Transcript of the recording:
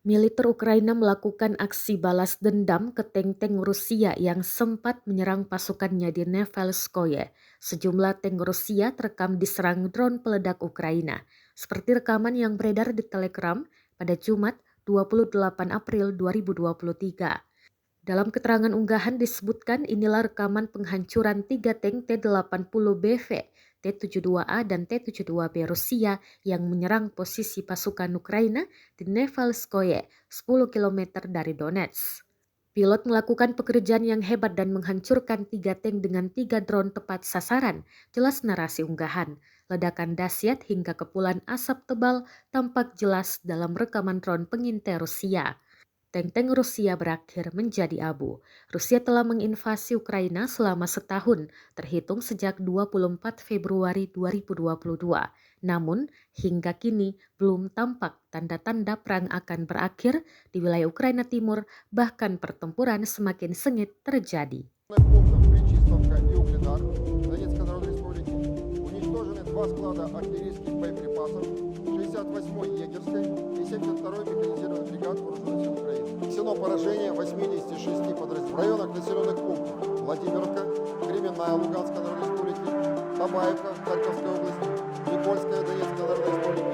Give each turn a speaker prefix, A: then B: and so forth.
A: Militer Ukraina melakukan aksi balas dendam ke tank-tank Rusia yang sempat menyerang pasukannya di Nevelskoye. Sejumlah tank Rusia terekam diserang drone peledak Ukraina, seperti rekaman yang beredar di Telegram pada Jumat 28 April 2023. Dalam keterangan unggahan disebutkan inilah rekaman penghancuran 3 tank T-80BV, T-72A dan T-72B Rusia yang menyerang posisi pasukan Ukraina di Nevelskoye, 10 km dari Donetsk. Pilot melakukan pekerjaan yang hebat dan menghancurkan 3 tank dengan 3 drone tepat sasaran, jelas narasi unggahan. Ledakan dahsyat hingga kepulan asap tebal tampak jelas dalam rekaman drone pengintai Rusia. Tank-tank Rusia berakhir menjadi abu. Rusia telah menginvasi Ukraina selama setahun, terhitung sejak 24 Februari 2022. Namun, hingga kini belum tampak tanda-tanda perang akan berakhir di wilayah Ukraina Timur, bahkan pertempuran semakin sengit terjadi.
B: Пунктов Причистовка и Угледар Донецкой Народной Республики уничтожены 2 склада артиллерийских боеприпасов 68-й егерской и 72-й механизированной бригад Вооруженных сил Украины. Нанесено поражение 86 подразделений. В районах населенных пунктов Владимировка, Кременная Луганской Народной Республики, Табаевка в Харьковской области, Никольская Донецкой Народной Республики,